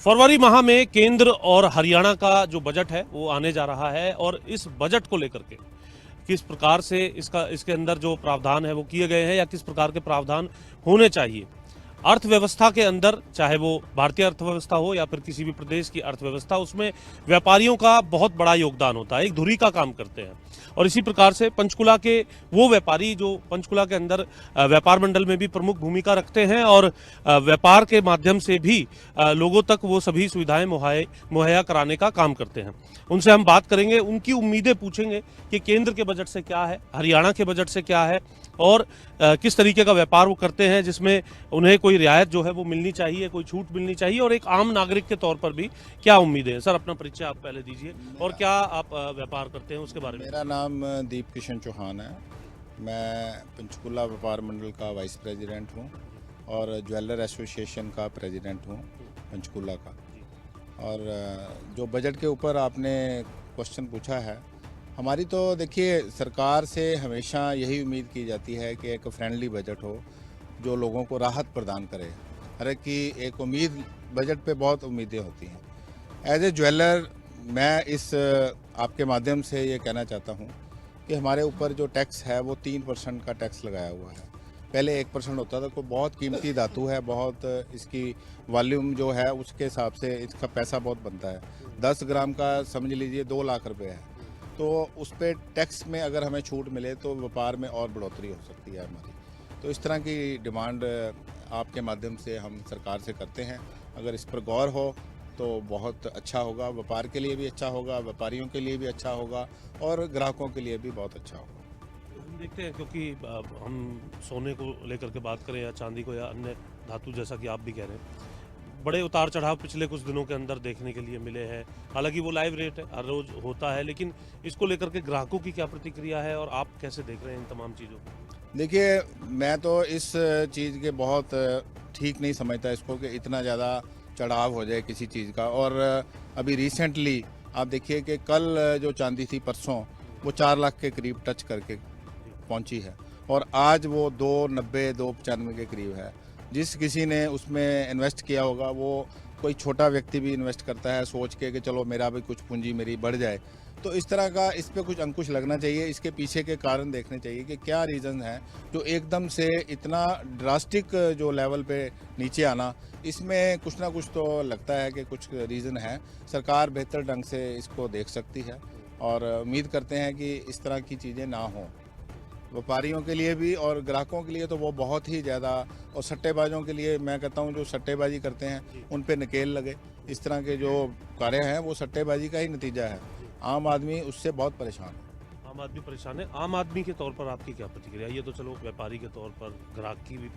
फरवरी माह में केंद्र और हरियाणा का जो बजट है वो आने जा रहा है और इस बजट को लेकर के किस प्रकार से इसके अंदर जो प्रावधान है वो किए गए हैं या किस प्रकार के प्रावधान होने चाहिए। अर्थव्यवस्था के अंदर, चाहे वो भारतीय अर्थव्यवस्था हो या फिर किसी भी प्रदेश की अर्थव्यवस्था, उसमें व्यापारियों का बहुत बड़ा योगदान होता है, एक धुरी का काम करते हैं। और इसी प्रकार से पंचकुला के वो व्यापारी जो पंचकुला के अंदर व्यापार मंडल में भी प्रमुख भूमिका रखते हैं और व्यापार के माध्यम से भी लोगों तक वो सभी सुविधाएं मुहैया कराने का काम करते हैं। उनसे हम बात करेंगे, उनकी उम्मीदें पूछेंगे कि केंद्र के बजट से क्या है, हरियाणा के बजट से क्या है और किस तरीके का व्यापार वो करते हैं जिसमें उन्हें कोई रियायत जो है वो मिलनी चाहिए, कोई छूट मिलनी चाहिए और एक आम नागरिक के तौर पर भी क्या उम्मीदें हैं। सर, अपना परिचय आप पहले दीजिए और क्या आप व्यापार करते हैं उसके बारे में। मेरा नाम दीप किशन चौहान है। मैं पंचकुला व्यापार मंडल का वाइस प्रेसिडेंट हूँ और ज्वेलर एसोसिएशन का प्रेसिडेंट हूँ पंचकुला का। और जो बजट के ऊपर आपने क्वेश्चन पूछा है, हमारी तो देखिए सरकार से हमेशा यही उम्मीद की जाती है कि एक फ्रेंडली बजट हो जो लोगों को राहत प्रदान करे। हर एक की एक उम्मीद, बजट पे बहुत उम्मीदें होती हैं। एज ए ज्वेलर मैं इस आपके माध्यम से ये कहना चाहता हूँ कि हमारे ऊपर जो टैक्स है वो 3% का टैक्स लगाया हुआ है। पहले 1% होता था। कोई बहुत कीमती धातु है, बहुत इसकी वॉल्यूम जो है उसके हिसाब से इसका पैसा बहुत बनता है। 10 ग्राम का समझ लीजिए 2 लाख रुपए है। तो उस पर टैक्स में अगर हमें छूट मिले तो व्यापार में और बढ़ोतरी हो सकती है हमारी। तो इस तरह की डिमांड आपके माध्यम से हम सरकार से करते हैं। अगर इस पर गौर हो तो बहुत अच्छा होगा, व्यापार के लिए भी अच्छा होगा, व्यापारियों के लिए भी अच्छा होगा और ग्राहकों के लिए भी बहुत अच्छा होगा। हम देखते हैं, क्योंकि हम सोने को लेकर के बात करें या चांदी को या अन्य धातु, जैसा कि आप भी कह रहे हैं, बड़े उतार चढ़ाव पिछले कुछ दिनों के अंदर देखने के लिए मिले हैं। हालांकि वो लाइव रेट है, हर रोज होता है, लेकिन इसको लेकर के ग्राहकों की क्या प्रतिक्रिया है और आप कैसे देख रहे हैं इन तमाम चीज़ों को। देखिए, मैं तो इस चीज़ के बहुत ठीक नहीं समझता इसको कि इतना ज़्यादा चढ़ाव हो जाए किसी चीज़ का। और अभी रिसेंटली आप देखिए कि कल जो चांदी थी परसों वो 4 लाख के करीब टच करके पहुंची है और आज वो 290 295 के करीब है। जिस किसी ने उसमें इन्वेस्ट किया होगा, वो कोई छोटा व्यक्ति भी इन्वेस्ट करता है सोच के कि चलो मेरा भी कुछ पूंजी मेरी बढ़ जाए। तो इस तरह का इस पे कुछ अंकुश लगना चाहिए। इसके पीछे के कारण देखने चाहिए कि क्या रीज़न है जो एकदम से इतना ड्रास्टिक जो लेवल पे नीचे आना। इसमें कुछ ना कुछ तो लगता है कि कुछ रीज़न है। सरकार बेहतर ढंग से इसको देख सकती है और उम्मीद करते हैं कि इस तरह की चीज़ें ना हों। व्यापारियों के लिए भी और ग्राहकों के लिए तो वो बहुत ही ज़्यादा, और सट्टेबाजों के लिए मैं कहता हूँ जो सट्टेबाजी करते हैं उन पे नकेल लगे। इस तरह के जो कार्य हैं वो सट्टेबाजी का ही नतीजा है। आम आदमी उससे बहुत परेशान है। आम आदमी परेशान है। आम आदमी के तौर पर आपकी क्या प्रतिक्रिया। ये तो चलो व्यापारी के तौर पर, ग्राहक की भी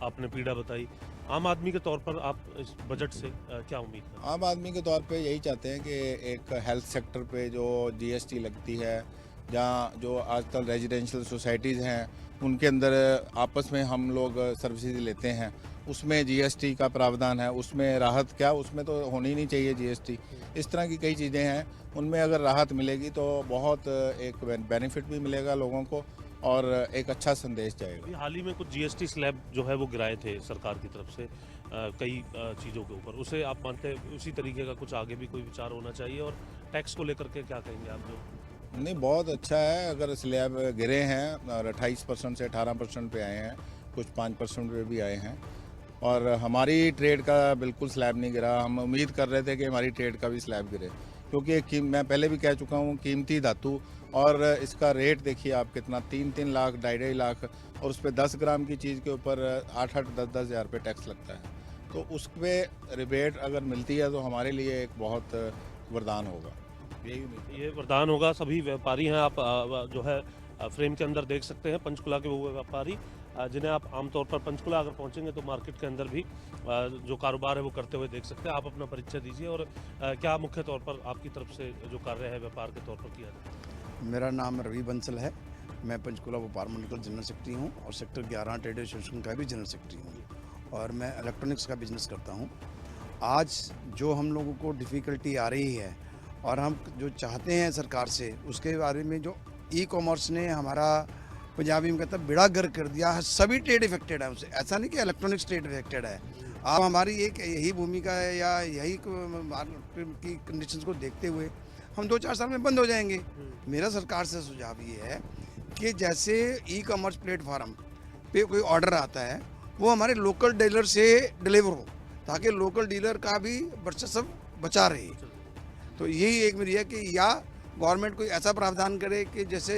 आपने पीड़ा बताई। आम आदमी के तौर पर आप इस बजट से क्या उम्मीद करते हैं। आम आदमी के तौर पे यही चाहते हैं कि एक हेल्थ सेक्टर पे जो जीएसटी लगती है, जहाँ जो आजकल रेजिडेंशियल सोसाइटीज़ हैं उनके अंदर आपस में हम लोग सर्विसेज लेते हैं, उसमें जीएसटी का प्रावधान है। उसमें राहत क्या, उसमें तो होनी ही नहीं चाहिए जीएसटी। इस तरह की कई चीज़ें हैं, उनमें अगर राहत मिलेगी तो बहुत एक बेनिफिट भी मिलेगा लोगों को और एक अच्छा संदेश जाएगा। हाल ही में कुछ जीएसटी स्लैब जो है वो गिराए थे सरकार की तरफ से कई चीज़ों के ऊपर। उसे आप मानते हैं उसी तरीके का कुछ आगे भी कोई विचार होना चाहिए। और टैक्स को लेकर के क्या कहेंगे आप। जो नहीं, बहुत अच्छा है अगर स्लैब गिरे हैं और 28% से 18% पे आए हैं, कुछ 5% पे भी आए हैं। और हमारी ट्रेड का बिल्कुल स्लैब नहीं गिरा। हम उम्मीद कर रहे थे कि हमारी ट्रेड का भी स्लैब गिरे, क्योंकि मैं पहले भी कह चुका हूँ कीमती धातु और इसका रेट देखिए आप कितना, 3-3 लाख 2.5 लाख, और उस पर 10 ग्राम की चीज़ के ऊपर 8-8 10-10 हज़ार रुपये टैक्स लगता है। तो उस पर रिबेट अगर मिलती है तो हमारे लिए एक बहुत वरदान होगा। ये वरदान होगा। सभी व्यापारी हैं, आप जो है फ्रेम के अंदर देख सकते हैं पंचकुला के वो व्यापारी जिन्हें आप आमतौर पर पंचकुला अगर पहुंचेंगे तो मार्केट के अंदर भी जो कारोबार है वो करते हुए देख सकते हैं। आप अपना परिचय दीजिए और क्या मुख्य तौर पर आपकी तरफ से जो कार्य है व्यापार के तौर पर किया जाता है। मेरा नाम रवि बंसल है। मैं पंचकुला व्यापार मंडल का जनरल सेक्रेटरी हूँ और सेक्टर 11 ट्रेड एसोसिएशन का भी जनरल सेक्रेटरी हूँ और मैं इलेक्ट्रॉनिक्स का बिजनेस करता हूँ। आज जो हम लोगों को डिफ़िकल्टी आ रही है और हम जो चाहते हैं सरकार से, उसके बारे में जो ई कॉमर्स ने हमारा, पंजाबी में कहता है, बेड़ा गर्क कर दिया है। सभी ट्रेड इफेक्टेड है उससे। ऐसा नहीं कि इलेक्ट्रॉनिक्स ट्रेड इफेक्टेड है, अब हमारी एक यही भूमिका है या यही मार्केट की कंडीशंस को देखते हुए हम 2-4 साल में बंद हो जाएंगे। मेरा सरकार से सुझाव ये है कि जैसे ई कॉमर्स प्लेटफार्म पे कोई ऑर्डर आता है वो हमारे लोकल डीलर से डिलीवर हो, ताकि लोकल डीलर का भी वर्चस्व बचा रहे। तो यही एक मेरी है कि या गवर्नमेंट कोई ऐसा प्रावधान करे कि जैसे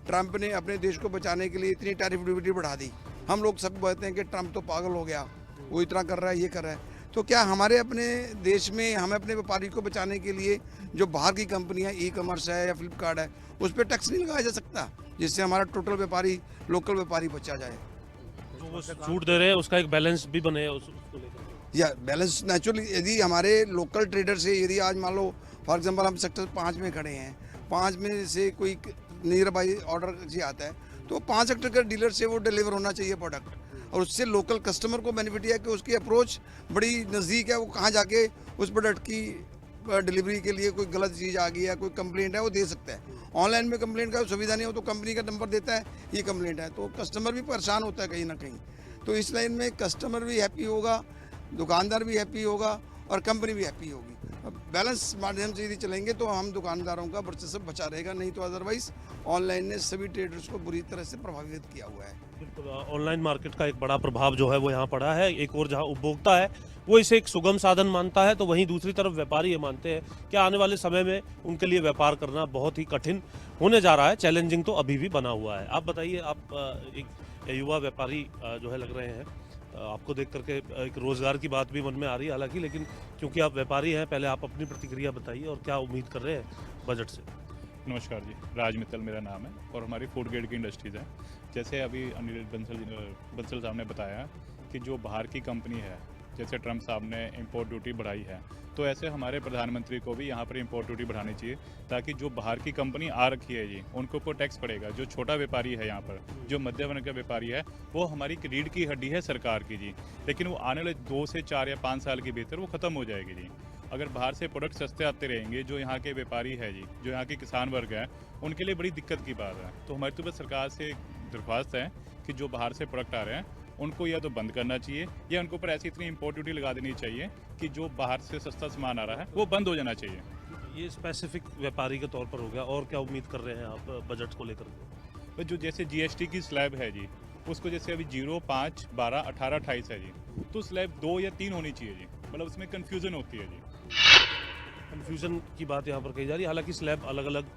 ट्रंप ने अपने देश को बचाने के लिए इतनी टैरिफ ड्यूटी बढ़ा दी। हम लोग सब कहते हैं कि ट्रंप तो पागल हो गया, वो इतना कर रहा है, ये कर रहा है। तो क्या हमारे अपने देश में हमें अपने व्यापारी को बचाने के लिए जो बाहर की कंपनियां ई कॉमर्स है या फ्लिपकार्ट है उस पर टैक्स नहीं लगाया जा सकता, जिससे हमारा टोटल व्यापारी लोकल व्यापारी बचा जाए? जो वो छूट दे रहे हैं उसका एक बैलेंस भी बने उसको लेकर। या बैलेंस नेचुरली यदि हमारे लोकल ट्रेडर से यदि आज मान लो फॉर एग्जांपल हम सेक्टर 5 में खड़े हैं, 5 में से कोई नियर बाई ऑर्डर जी आता है तो 5 सेक्टर के डीलर से वो डिलीवर होना चाहिए प्रोडक्ट, और उससे लोकल कस्टमर को बेनिफिट है कि उसकी अप्रोच बड़ी नज़दीक है, वो कहाँ जाके उस प्रोडक्ट की डिलीवरी के लिए कोई गलत चीज़ आ गई है, कोई कंप्लेंट है वो दे सकता है। ऑनलाइन में कंप्लेंट का सुविधा नहीं हो तो कंपनी का नंबर देता है, ये कंप्लेंट है, तो कस्टमर भी परेशान होता है कहीं ना कहीं। तो इस लाइन में कस्टमर भी हैप्पी होगा, दुकानदार भी हैप्पी होगा और कंपनी भी हैप्पी होगी। बैलेंस माध्यम से यदि चलेंगे तो हम दुकानदारों का वर्चस्व बचा रहेगा, नहीं तो अदरवाइज ऑनलाइन ने सभी ट्रेडर्स को बुरी तरह से प्रभावित किया हुआ है। बिल्कुल, ऑनलाइन मार्केट का एक बड़ा प्रभाव जो है वो यहाँ पड़ा है। एक और जहाँ उपभोक्ता है वो इसे एक सुगम साधन मानता है, तो वहीं दूसरी तरफ व्यापारी ये मानते हैं कि आने वाले समय में उनके लिए व्यापार करना बहुत ही कठिन होने जा रहा है। चैलेंजिंग तो अभी भी बना हुआ है। आप बताइए, आप एक युवा व्यापारी जो है लग रहे हैं, आपको देख करके एक रोज़गार की बात भी मन में आ रही है हालांकि, लेकिन क्योंकि आप व्यापारी हैं, पहले आप अपनी प्रतिक्रिया बताइए और क्या उम्मीद कर रहे हैं बजट से। नमस्कार जी, राज मित्तल मेरा नाम है और हमारी फूड ग्रेड की इंडस्ट्रीज़ है। जैसे अभी अनिल बंसल साहब ने बताया कि जो बाहर की कंपनी है, जैसे ट्रंप साहब ने इंपोर्ट ड्यूटी बढ़ाई है, तो ऐसे हमारे प्रधानमंत्री को भी यहाँ पर इंपोर्ट ड्यूटी बढ़ानी चाहिए, ताकि जो बाहर की कंपनी आ रखी है जी उनको ऊपर टैक्स पड़ेगा। जो छोटा व्यापारी है यहाँ पर, जो मध्य वर्ग का व्यापारी है, वो हमारी रीढ़ की हड्डी है सरकार की जी, लेकिन वो आने वाले 2 से 4 या 5 साल के भीतर वो ख़त्म हो जाएगी जी। अगर बाहर से प्रोडक्ट सस्ते आते रहेंगे, जो यहाँ के व्यापारी है जी, जो यहाँ के किसान वर्ग है, उनके लिए बड़ी दिक्कत की बात है। तो हमारी तो बस सरकार से दरख्वास्त है कि जो बाहर से प्रोडक्ट आ रहे हैं उनको या तो बंद करना चाहिए या उनके ऊपर ऐसी इतनी इंपोर्ट ड्यूटी लगा देनी चाहिए कि जो बाहर से सस्ता सामान आ रहा है वो बंद हो जाना चाहिए। ये स्पेसिफिक व्यापारी के तौर पर हो गया, और क्या उम्मीद कर रहे हैं आप बजट को लेकर के? तो जो जैसे जीएसटी की स्लैब है जी, उसको जैसे अभी 0, 5, 12, 18, 28 है जी, तो स्लैब 2 या 3 होनी चाहिए जी, मतलब उसमें कन्फ्यूज़न होती है जी। कन्फ्यूजन की बात यहाँ पर कही जा रही है, हालांकि स्लैब अलग अलग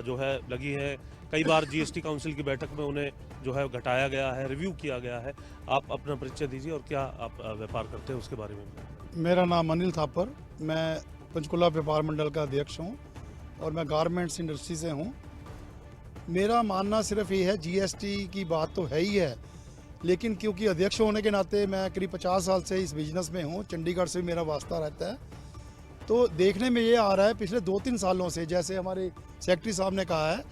जो है लगी है। कई बार जीएसटी काउंसिल की बैठक में उन्हें जो है घटाया गया है, रिव्यू किया गया है। आप अपना परिचय दीजिए और क्या आप व्यापार करते हैं उसके बारे में। मेरा नाम अनिल थापर, मैं पंचकुला व्यापार मंडल का अध्यक्ष हूँ और मैं गारमेंट्स इंडस्ट्री से हूँ। मेरा मानना सिर्फ ये है, जीएसटी की बात तो है ही है, लेकिन क्योंकि अध्यक्ष होने के नाते मैं करीब 50 साल से इस बिज़नेस में हूँ, चंडीगढ़ से मेरा वास्ता रहता है, तो देखने में ये आ रहा है पिछले 2-3 सालों से, जैसे हमारे सेक्रेटरी साहब ने कहा है,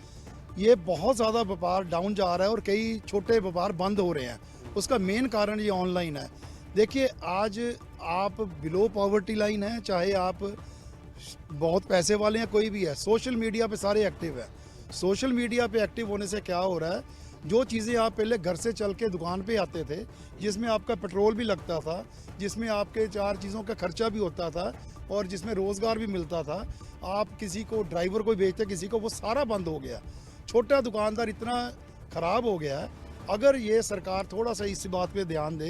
ये बहुत ज़्यादा व्यापार डाउन जा रहा है और कई छोटे व्यापार बंद हो रहे हैं। उसका मेन कारण ये ऑनलाइन है। देखिए, आज आप बिलो पॉवर्टी लाइन है, चाहे आप बहुत पैसे वाले हैं, कोई भी है, सोशल मीडिया पे सारे एक्टिव है। सोशल मीडिया पे एक्टिव होने से क्या हो रहा है, जो चीज़ें आप पहले घर से चल के दुकान पे आते थे, जिसमें आपका पेट्रोल भी लगता था, जिसमें आपके 4 चीज़ों का खर्चा भी होता था और जिसमें रोज़गार भी मिलता था, आप किसी को ड्राइवर को भेजते किसी को, वो सारा बंद हो गया। छोटा दुकानदार इतना ख़राब हो गया है। अगर ये सरकार थोड़ा सा इस बात पे ध्यान दे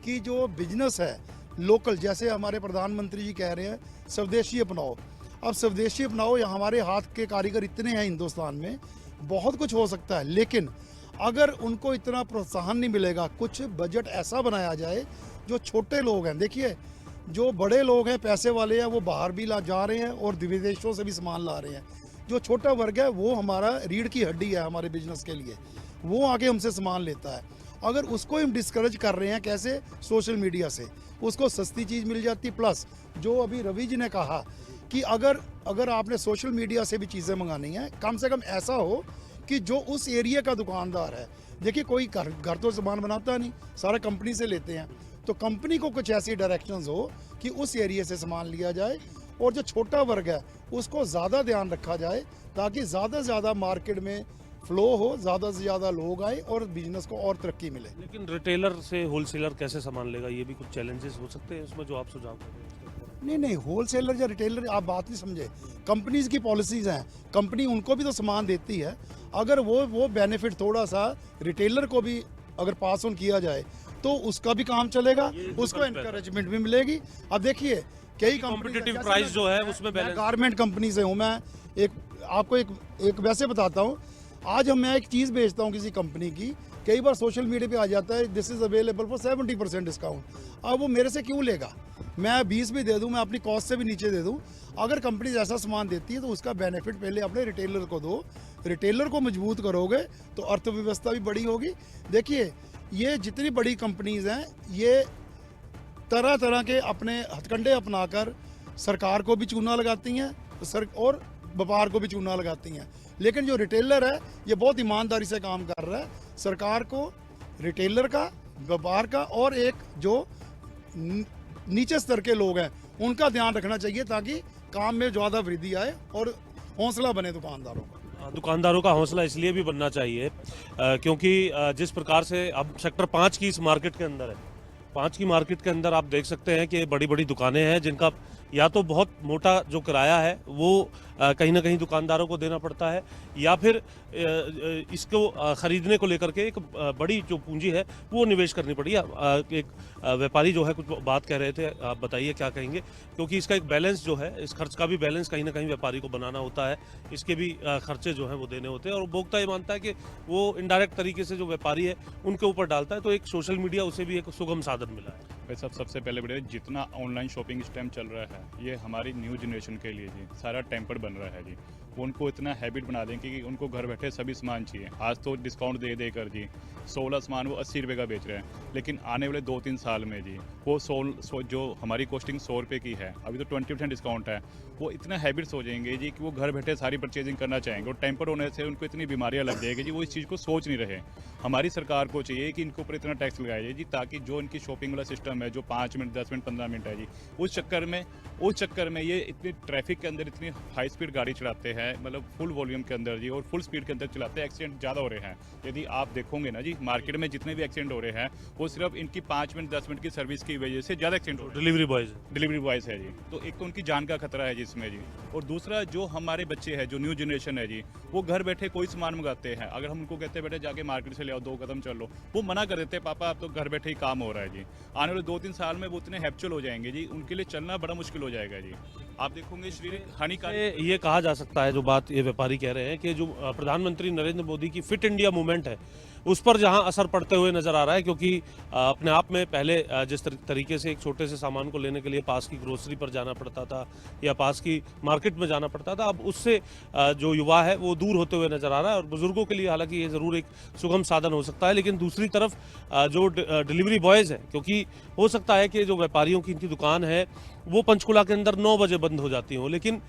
कि जो बिजनेस है लोकल, जैसे हमारे प्रधानमंत्री जी कह रहे हैं स्वदेशी अपनाओ, अब स्वदेशी अपनाओ, या हमारे हाथ के कारीगर इतने हैं हिंदुस्तान में, बहुत कुछ हो सकता है, लेकिन अगर उनको इतना प्रोत्साहन नहीं मिलेगा, कुछ बजट ऐसा बनाया जाए जो छोटे लोग हैं, देखिए जो बड़े लोग हैं, पैसे वाले हैं, वो बाहर भी ला जा रहे हैं और विदेशों से भी सामान ला रहे हैं। जो छोटा वर्ग है वो हमारा रीढ़ की हड्डी है हमारे बिजनेस के लिए, वो आके हमसे सामान लेता है। अगर उसको हम डिस्करेज कर रहे हैं, कैसे? सोशल मीडिया से उसको सस्ती चीज़ मिल जाती, प्लस जो अभी रवि जी ने कहा कि अगर आपने सोशल मीडिया से भी चीज़ें मंगानी हैं, कम से कम ऐसा हो कि जो उस एरिया का दुकानदार है, देखिए कोई घर तो सामान बनाता नहीं, सारा कंपनी से लेते हैं, तो कंपनी को कुछ ऐसी डायरेक्शंस हो कि उस एरिया से सामान लिया जाए, और जो छोटा वर्ग है उसको ज़्यादा ध्यान रखा जाए, ताकि ज़्यादा से ज़्यादा मार्केट में फ्लो हो, ज़्यादा से ज़्यादा लोग आए और बिजनेस को और तरक्की मिले। लेकिन रिटेलर से होलसेलर कैसे सामान लेगा, ये भी कुछ चैलेंजेस हो सकते हैं इसमें जो आप सुझाव दे रहे हैं? नहीं नहीं, होलसेलर या रिटेलर आप बात नहीं समझे। कंपनीज की पॉलिसीज़ हैं, कंपनी उनको भी तो सामान देती है। अगर वो बेनिफिट थोड़ा सा रिटेलर को भी अगर पास ऑन किया जाए तो उसका भी काम चलेगा, उसको एनकरेजमेंट भी मिलेगी। अब देखिए कई कॉम्पिटिटिव प्राइस जो है उसमें बैलेंस। गारमेंट कंपनी से हूँ मैं, आपको एक वैसे बताता हूँ। आज मैं एक चीज़ बेचता हूँ किसी कंपनी की, कई बार सोशल मीडिया पे आ जाता है this is available for 70% discount. अब वो मेरे से क्यों लेगा? मैं 20 भी दे दूँ, मैं अपनी कॉस्ट से भी नीचे दे दूँ। अगर कंपनी ऐसा सामान देती है तो उसका बेनिफिट पहले अपने रिटेलर को दो। रिटेलर को मजबूत करोगे तो अर्थव्यवस्था भी बड़ी होगी। देखिए ये जितनी बड़ी कंपनीज़ हैं ये तरह तरह के अपने हथकंडे अपनाकर सरकार को भी चूना लगाती हैं और व्यापार को भी चूना लगाती हैं। लेकिन जो रिटेलर है ये बहुत ईमानदारी से काम कर रहा है। सरकार को रिटेलर का, व्यापार का और एक जो नीचे स्तर के लोग हैं उनका ध्यान रखना चाहिए ताकि काम में ज़्यादा वृद्धि आए और हौसला बने दुकानदारों का। दुकानदारों का हौसला इसलिए भी बनना चाहिए क्योंकि जिस प्रकार से अब सेक्टर 5 की इस मार्केट के अंदर है, 5 की मार्केट के अंदर आप देख सकते हैं कि बड़ी बड़ी दुकानें हैं जिनका या तो बहुत मोटा जो किराया है वो कहीं ना कहीं दुकानदारों को देना पड़ता है, या फिर इसको खरीदने को लेकर के एक बड़ी जो पूंजी है वो निवेश करनी पड़ी। एक व्यापारी जो है कुछ बात कह रहे थे, आप बताइए क्या कहेंगे, क्योंकि इसका एक बैलेंस जो है, इस खर्च का भी बैलेंस कहीं ना कहीं व्यापारी को बनाना होता है, इसके भी खर्चे जो हैं वो देने होते हैं और उपभोक्ता ये मानता है कि वो इनडायरेक्ट तरीके से जो व्यापारी है उनके ऊपर डालता है, तो एक सोशल मीडिया उसे भी एक सुगम साधन मिला है। वैसे सबसे पहले बड़े जितना ऑनलाइन शॉपिंग इस टाइम चल रहा है ये हमारी न्यू जनरेशन के लिए जी सारा टेम्पर बन रहा है जी। वो उनको इतना हैबिट बना दें कि उनको घर बैठे सभी सामान चाहिए। आज तो डिस्काउंट दे देकर जी 16 सामान वो 80 रुपये का बेच रहे हैं, लेकिन आने वाले 2-3 साल में जी वो जो हमारी कॉस्टिंग 100 रुपये की है, अभी तो 20% डिस्काउंट है, वो इतना हैबिट्स हो जाएंगे जी कि वो घर बैठे सारी परचेजिंग करना चाहेंगे और टेम्पर होने से उनको इतनी बीमारियाँ लग जाएगी जी वो इस चीज़ को सोच नहीं रहे। हमारी सरकार को चाहिए कि इनके ऊपर इतना टैक्स लगाया जाए जी ताकि जो इनकी शॉपिंग वाला सिस्टम है जो 5 मिनट 10 मिनट 15 मिनट है जी उस चक्कर में ये इतनी ट्रैफिक के अंदर इतनी हाई स्पीड गाड़ी चलाते हैं, मतलब फुल वॉल्यूम के अंदर जी और फुल स्पीड के अंदर चलाते हैं, एक्सीडेंट ज़्यादा हो रहे हैं। यदि आप देखोगे ना जी मार्केट में जितने भी एक्सीडेंट हो रहे हैं वो सिर्फ इनकी 5 मिनट 10 मिनट की सर्विस की वजह से ज़्यादा एक्सीडेंट हो रहे हैं। डिलीवरी बॉयज़ है जी, तो एक तो उनकी जान का खतरा है जी इसमें जी, और दूसरा जो हमारे बच्चे हैं जो न्यू जनरेशन है जी वो घर बैठे कोई सामान मंगाते हैं। अगर हम उनको कहते हैं बेटे जाके मार्केट से ले आओ 2 कदम चल लो, वो मना कर देते हैं पापा अब तो घर बैठे ही काम हो रहा है जी। आने वाले 2-3 साल में वो इतने हैप्चुअल हो जाएंगे जी, उनके लिए चलना बड़ा मुश्किल हो जाएगा जी। आप देखोगे शरीर हानिकारक। ये कहा जा सकता है, जो बात ये व्यापारी कह रहे हैं कि जो प्रधानमंत्री नरेंद्र मोदी की फिट इंडिया मूवमेंट है उस पर जहां असर पड़ते हुए नजर आ रहा है, क्योंकि अपने आप में पहले जिस तरीके से एक छोटे से सामान को लेने के लिए पास की ग्रोसरी पर जाना पड़ता था या पास की मार्केट में जाना पड़ता था, अब उससे जो युवा है वो दूर होते हुए नजर आ रहा है। और बुजुर्गों के लिए हालांकि ये ज़रूर एक सुगम साधन हो सकता है, लेकिन दूसरी तरफ जो डिलीवरी बॉयज़ है, क्योंकि हो सकता है कि जो व्यापारियों की इनकी दुकान है वो पंचकुला के अंदर 9 बजे बंद हो जाती हो, लेकिन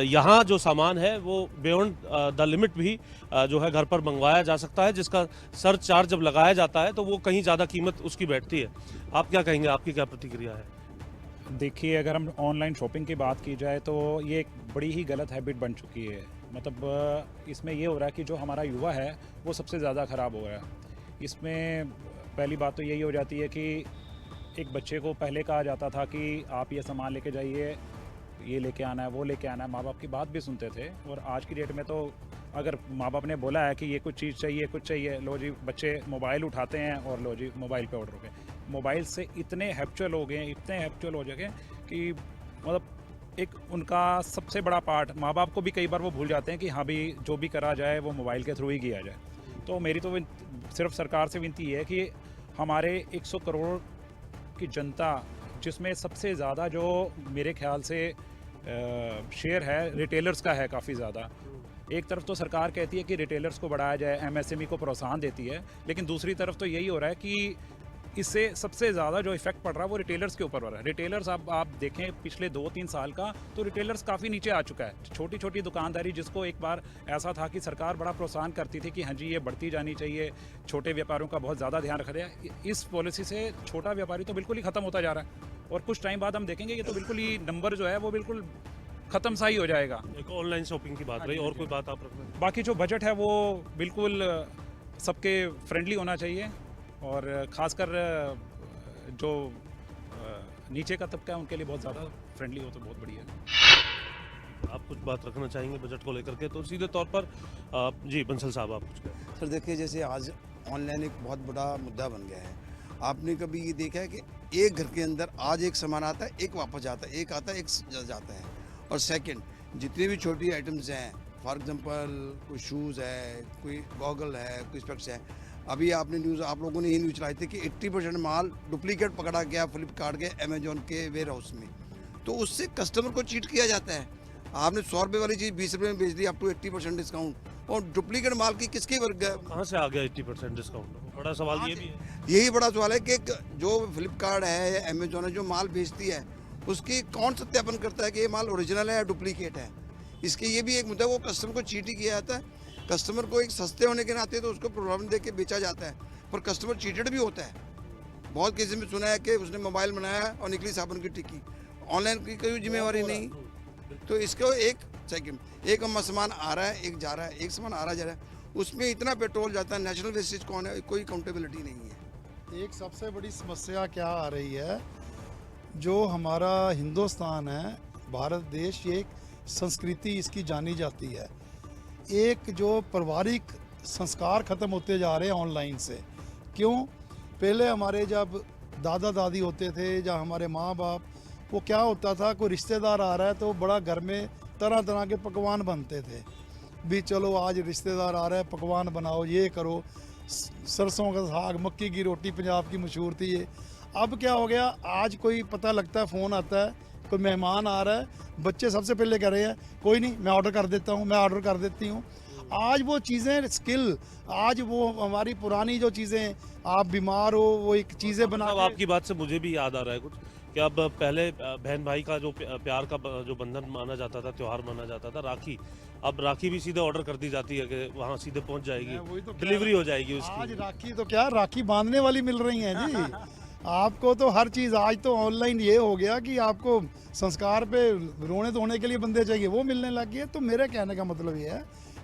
यहाँ जो सामान है वो बियॉन्ड द लिमिट भी जो है घर पर मंगवाया जा सकता है, जिसका सर्च चार्ज जब लगाया जाता है तो वो कहीं ज़्यादा कीमत उसकी बैठती है। आप क्या कहेंगे, आपकी क्या प्रतिक्रिया है? देखिए अगर हम ऑनलाइन शॉपिंग की बात की जाए तो ये एक बड़ी ही गलत हैबिट बन चुकी है। मतलब इसमें ये हो रहा है कि जो हमारा युवा है वो सबसे ज़्यादा ख़राब हो रहा है। इसमें पहली बात तो यही हो जाती है कि एक बच्चे को पहले कहा जाता था कि आप ये सामान लेके जाइए, ये लेके आना है, वो लेके आना है, माँ बाप की बात भी सुनते थे। और आज की डेट में तो अगर माँ बाप ने बोला है कि ये कुछ चीज़ चाहिए कुछ चाहिए, लो जी बच्चे मोबाइल उठाते हैं और लो जी मोबाइल पे ऑर्डर हो गए। मोबाइल से इतने हैप्चुअल हो गए, इतने हैप्चुअल हो गए कि मतलब एक उनका सबसे बड़ा पार्ट माँ बाप को भी कई बार वो भूल जाते हैं कि हाँ भी जो भी करा जाए वो मोबाइल के थ्रू ही किया जाए। तो मेरी तो सिर्फ सरकार से विनती है कि हमारे 100 करोड़ की जनता, जिसमें सबसे ज़्यादा जो मेरे ख्याल से शेयर है रिटेलर्स का है काफ़ी ज़्यादा। एक तरफ तो सरकार कहती है कि रिटेलर्स को बढ़ाया जाए, एमएसएमई को प्रोत्साहन देती है, लेकिन दूसरी तरफ तो यही हो रहा है कि इससे सबसे ज़्यादा जो इफेक्ट पड़ रहा है वो रिटेलर्स के ऊपर हो रहा है। रिटेलर्स आप देखें पिछले 2-3 साल का तो रिटेलर्स काफ़ी नीचे आ चुका है। छोटी छोटी दुकानदारी जिसको एक बार ऐसा था कि सरकार बड़ा प्रोत्साहन करती थी कि हाँ जी ये बढ़ती जानी चाहिए, छोटे व्यापारियों का बहुत ज़्यादा ध्यान रखा जाए, इस पॉलिसी से छोटा व्यापारी तो बिल्कुल ही ख़त्म होता जा रहा है। और कुछ टाइम बाद हम देखेंगे ये तो बिल्कुल ही नंबर जो है वो बिल्कुल ख़त्म सा ही हो जाएगा। एक ऑनलाइन शॉपिंग की बात रही, और कोई बात आप रखना? बाकी जो बजट है वो बिल्कुल सबके फ्रेंडली होना चाहिए, और ख़ासकर जो नीचे का तबका है उनके लिए बहुत ज़्यादा फ्रेंडली हो तो बहुत बढ़िया है। आप कुछ बात रखना चाहेंगे बजट को लेकर के? तो सीधे तौर पर जी बंसल साहब, आप कुछ कहें। सर देखिए, जैसे आज ऑनलाइन एक बहुत बड़ा मुद्दा बन गया है। आपने कभी ये देखा है कि एक घर के अंदर आज एक सामान आता है, एक वापस जाता है, एक आता है, एक जाता है। और सेकंड, जितनी भी छोटी आइटम्स हैं, फॉर एग्जांपल कोई शूज़ है, कोई गॉगल है, कोई स्पेक्स है। अभी आपने न्यूज़, आप लोगों ने ये न्यूज़ चलाई थी कि 80% माल डुप्लीकेट पकड़ा गया फ्लिपकार्ट के, अमेजोन के वेयर हाउस में। तो उससे कस्टमर को चीट किया जाता है। आपने 100 रुपये वाली चीज़ 20 रुपये में बेच दी, अप टू 80% डिस्काउंट, और डुप्लीकेट माल की किसकी वर्ग है? कहाँ से आ गया 80% डिस्काउंट? बड़ा सवाल ये भी है। यही बड़ा सवाल है कि जो फ्लिपकार्ट है या अमेजोन है, जो माल बेचती है, उसकी कौन सत्यापन करता है कि ये माल ओरिजिनल है या डुप्लीकेट है? इसके ये भी एक मुद्दा, वो कस्टमर को चीट ही किया जाता है। कस्टमर को एक सस्ते होने के नाते तो उसको प्रॉब्लम दे के बेचा जाता है, पर कस्टमर चीटेड भी होता है। बहुत केसेस में सुना है कि उसने मोबाइल बनाया और निकली साबुन की टिक्की। ऑनलाइन की कोई जिम्मेवारी नहीं। तो इसको एक सेकंड, एक सामान आ रहा है, एक जा रहा है, एक सामान आ रहा जा रहा है, उसमें इतना पेट्रोल जाता है, नेशनल वेस्टेज कौन है? कोई अकाउंटेबिलिटी नहीं है। एक सबसे बड़ी समस्या क्या आ रही है, जो हमारा हिंदुस्तान है, भारत देश, ये एक संस्कृति इसकी जानी जाती है। एक जो पारिवारिक संस्कार ख़त्म होते जा रहे हैं ऑनलाइन से। क्यों? पहले हमारे जब दादा दादी होते थे, जब हमारे माँ बाप, वो क्या होता था, कोई रिश्तेदार आ रहा है तो बड़ा घर में तरह तरह के पकवान बनते थे। भी चलो आज रिश्तेदार आ रहा है, पकवान बनाओ, ये करो, सरसों का साग, मक्की की रोटी पंजाब की मशहूर थी ये। अब क्या हो गया, आज कोई पता लगता है, फ़ोन आता है, कोई मेहमान आ रहा है, बच्चे सबसे पहले कह रहे हैं कोई नहीं मैं ऑर्डर कर देता हूँ, मैं ऑर्डर कर देती हूँ। आज वो चीज़ें स्किल, आज वो हमारी पुरानी जो चीज़ें, आप बीमार हो वो एक चीज़ें बना। आपकी बात से मुझे भी याद आ रहा है कुछ, कि अब पहले बहन भाई का जो प्यार का जो बंधन माना जाता था, त्यौहार माना जाता था, राखी, अब राखी भी सीधे ऑर्डर कर दी जाती है कि वहाँ सीधे पहुँच जाएगी, तो डिलीवरी हो जाएगी उसकी। आज राखी तो क्या, राखी बांधने वाली मिल रही हैं जी। आपको तो हर चीज़ आज तो ऑनलाइन ये हो गया कि आपको संस्कार पे रोने धोने के लिए बंदे चाहिए, वो मिलने लग गए। तो मेरे कहने का मतलब ये है,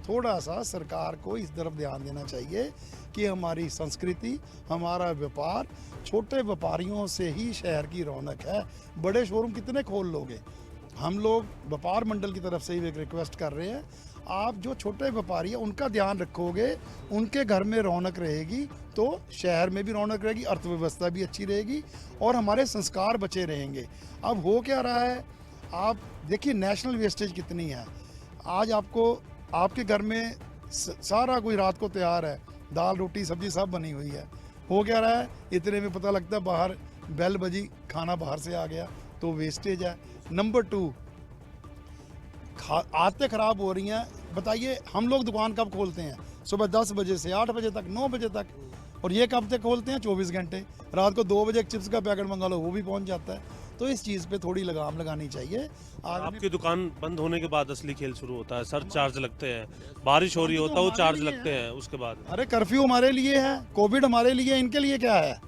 थोड़ा सा सरकार को इस तरफ ध्यान देना चाहिए कि हमारी संस्कृति, हमारा व्यापार, छोटे व्यापारियों से ही शहर की रौनक है। बड़े शोरूम कितने खोल लोगे? हम लोग व्यापार मंडल की तरफ से ही एक रिक्वेस्ट कर रहे हैं, आप जो छोटे व्यापारी हैं उनका ध्यान रखोगे, उनके घर में रौनक रहेगी तो शहर में भी रौनक रहेगी, अर्थव्यवस्था भी अच्छी रहेगी और हमारे संस्कार बचे रहेंगे। अब हो क्या रहा है, आप देखिए नेशनल वेस्टेज कितनी है। आज आपको आपके घर में सारा कोई रात को तैयार है, दाल रोटी सब्जी सब बनी हुई है, हो क्या रहा है, इतने में पता लगता है बाहर बेल बजी, खाना बाहर से आ गया, तो वेस्टेज है। नंबर 2, आदतें ख़राब हो रही हैं। बताइए हम लोग दुकान कब खोलते हैं? सुबह 10 बजे से 8 बजे तक, 9 बजे तक, और ये कब तक खोलते हैं? 24 घंटे। रात को 2 बजे एक चिप्स का पैकेट मंगा लो, वो भी पहुंच जाता है। तो इस चीज़ पे थोड़ी लगाम लगानी चाहिए। आपकी दुकान बंद होने के बाद असली खेल शुरू होता है, सर चार्ज लगते हैं, बारिश हो रही होता है वो चार्ज लगते हैं, उसके बाद अरे कर्फ्यू हमारे लिए है, कोविड हमारे लिए, इनके लिए क्या है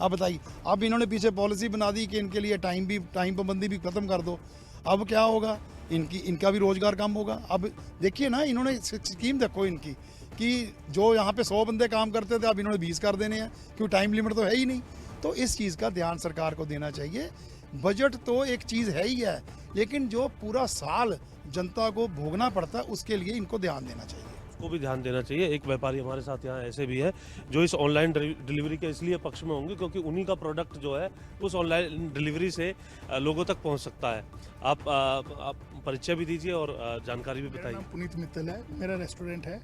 आप बताइए। अब इन्होंने पीछे पॉलिसी बना दी कि इनके लिए टाइम पाबंदी भी ख़त्म कर दो। अब क्या होगा, इनका भी रोज़गार कम होगा। अब देखिए ना, इन्होंने स्कीम देखो इनकी कि जो यहाँ पे 100 बंदे काम करते थे, अब इन्होंने 20 कर देने हैं, क्योंकि टाइम लिमिट तो है ही नहीं। तो इस चीज़ का ध्यान सरकार को देना चाहिए। बजट तो एक चीज़ है ही है, लेकिन जो पूरा साल जनता को भोगना पड़ता है उसके लिए इनको ध्यान देना चाहिए। को भी ध्यान देना चाहिए। एक व्यापारी हमारे साथ यहाँ ऐसे भी है जो इस ऑनलाइन डिलीवरी के इसलिए पक्ष में होंगे क्योंकि उन्हीं का प्रोडक्ट जो है उस ऑनलाइन डिलीवरी से लोगों तक पहुँच सकता है। आप परिचय भी दीजिए और जानकारी भी मेरा बताइए। नाम पुनीत मित्तल है, मेरा रेस्टोरेंट है।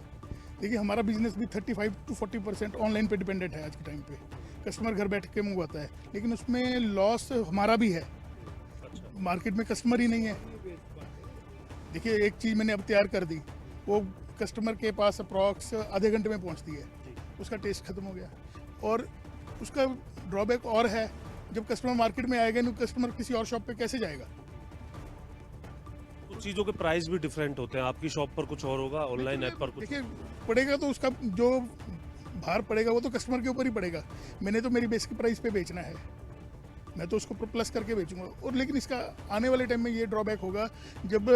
देखिए हमारा बिजनेस भी 35 to 40% ऑनलाइन पे डिपेंडेंट है। आज के टाइम पे कस्टमर घर बैठ के मंगवाता है, लेकिन उसमें लॉस हमारा भी है। मार्केट में कस्टमर ही नहीं है। देखिए एक चीज़ मैंने अब तैयार कर दी, वो कस्टमर के पास अप्रॉक्स आधे घंटे में पहुंचती है, उसका टेस्ट खत्म हो गया। और उसका ड्रॉबैक और है, जब कस्टमर मार्केट में आएगा नहीं, कस्टमर किसी और शॉप पे कैसे जाएगा? कुछ चीज़ों के प्राइस भी डिफरेंट होते हैं, आपकी शॉप पर कुछ और होगा, ऑनलाइन ऐप पर कुछ। देखिए पड़ेगा तो उसका जो भार पड़ेगा वो तो कस्टमर के ऊपर ही पड़ेगा। मैंने तो मेरी बेसिक प्राइस पे बेचना है। मैं तो उसको प्लस करके बेचूंगा। और लेकिन इसका आने वाले टाइम में ये ड्रॉबैक होगा, जब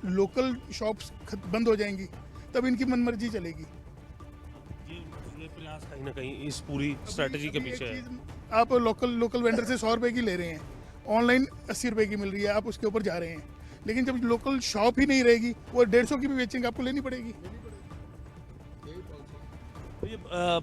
लोकल शॉप्स बंद हो जाएंगी तब इनकी मनमर्जी चलेगी। ये प्रयास कहीं ना कहीं इस पूरी स्ट्रेटजी के अभी एक पीछे है। चीज़, आप लोकल वेंडर से 100 रुपए की ले रहे हैं, ऑनलाइन 80 रुपए की मिल रही है, आप उसके ऊपर जा रहे हैं। लेकिन जब लोकल शॉप ही नहीं रहेगी, वो 150 की भी बेचेंगे, आपको लेनी पड़ेगी। ये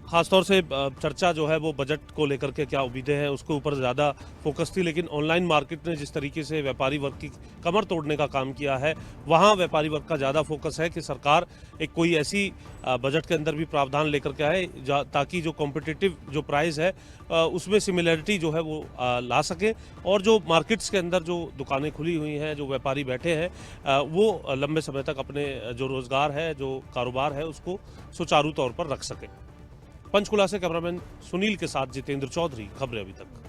खासतौर से चर्चा जो है वो बजट को लेकर के क्या उम्मीदें हैं उसके ऊपर ज़्यादा फोकस थी, लेकिन ऑनलाइन मार्केट ने जिस तरीके से व्यापारी वर्ग की कमर तोड़ने का काम किया है, वहाँ व्यापारी वर्ग का ज़्यादा फोकस है कि सरकार एक कोई ऐसी बजट के अंदर भी प्रावधान लेकर के आए ताकि जो कॉम्पिटिटिव जो प्राइस है उसमें सिमिलरिटी जो है वो ला सके, और जो मार्केट्स के अंदर जो दुकानें खुली हुई हैं, जो व्यापारी बैठे हैं, वो लंबे समय तक अपने जो रोज़गार है, जो कारोबार है, उसको सुचारू तौर पर रख सके। पंचकुला से कैमरामैन सुनील के साथ जितेंद्र चौधरी, खबरें अभी तक।